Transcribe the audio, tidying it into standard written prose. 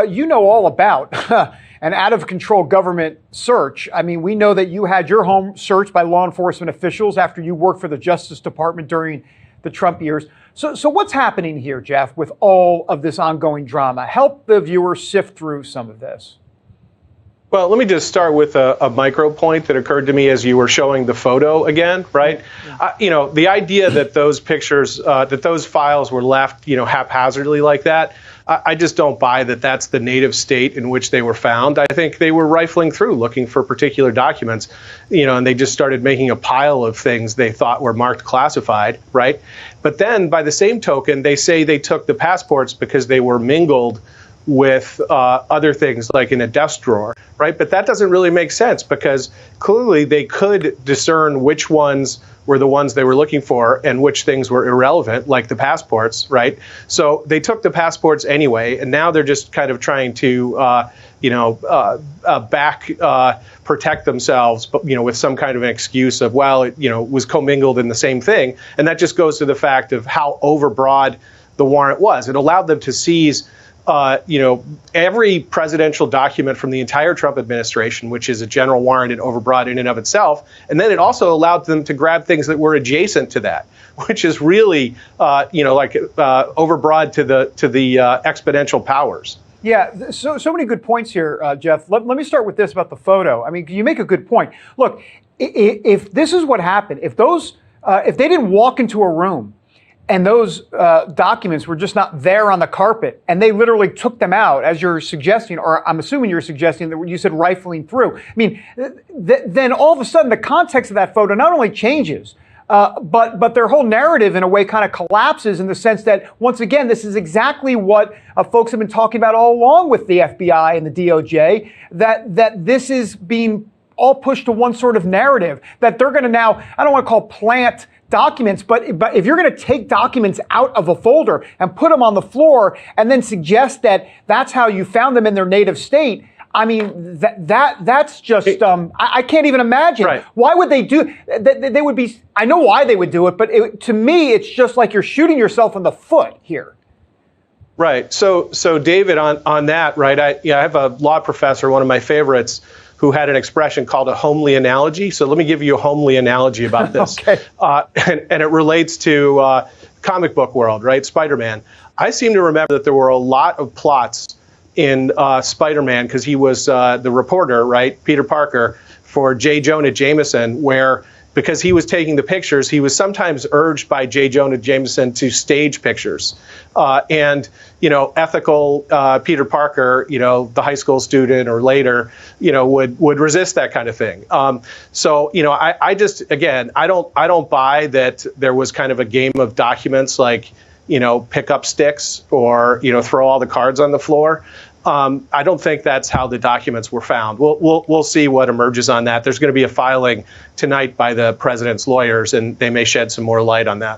you know all about an out-of-control government search. I mean, we know that you had your home searched by law enforcement officials after you worked for the Justice Department during the Trump years. So what's happening here, Jeff, with all of this ongoing drama? Help the viewer sift through some of this. Well, let me just start with a micro point that occurred to me as you were showing the photo again, right? Yeah. The idea that those pictures, that those files were left, haphazardly like that, I just don't buy that that's the native state in which they were found. I think they were rifling through looking for particular documents, and they just started making a pile of things they thought were marked classified, right? But then by the same token, they say they took the passports because they were mingled with other things like in a desk drawer, right? But that doesn't really make sense because clearly they could discern which ones were the ones they were looking for and which things were irrelevant, like the passports, right? So they took the passports anyway, and now they're just kind of trying to, protect themselves, but with some kind of an excuse of, well, it was commingled in the same thing, and that just goes to the fact of how overbroad the warrant was. It allowed them to seize every presidential document from the entire Trump administration, which is a general warrant and overbroad in and of itself. And then it also allowed them to grab things that were adjacent to that, which is really, overbroad to the exponential powers. Yeah, so many good points here, Jeff. Let me start with this about the photo. I mean, you make a good point. Look, if this is what happened, if they didn't walk into a room and those documents were just not there on the carpet, and they literally took them out, as you're suggesting, or I'm assuming you're suggesting that you said rifling through. I mean, then all of a sudden the context of that photo not only changes, but their whole narrative in a way kind of collapses in the sense that, once again, this is exactly what folks have been talking about all along with the FBI and the DOJ, that this is being all pushed to one sort of narrative, that they're going to now, I don't want to call plant documents, but if you're going to take documents out of a folder and put them on the floor and then suggest that that's how you found them in their native state, I mean, that's just, I can't even imagine. Right. Why would they do, they would be, I know why they would do it, but to me, it's just like you're shooting yourself in the foot here. Right. So David, on that, right, I have a law professor, one of my favorites, who had an expression called a homely analogy. So let me give you a homely analogy about this. Okay. And it relates to comic book world, right? Spider-Man. I seem to remember that there were a lot of plots in Spider-Man, because he was the reporter, right, Peter Parker, for J. Jonah Jameson, where, because he was taking the pictures, he was sometimes urged by J. Jonah Jameson to stage pictures. And ethical Peter Parker, the high school student or later, would resist that kind of thing. I just, again, I don't buy that there was kind of a game of documents like, pick up sticks or, throw all the cards on the floor. I don't think that's how the documents were found. We'll see what emerges on that. There's going to be a filing tonight by the president's lawyers, and they may shed some more light on that.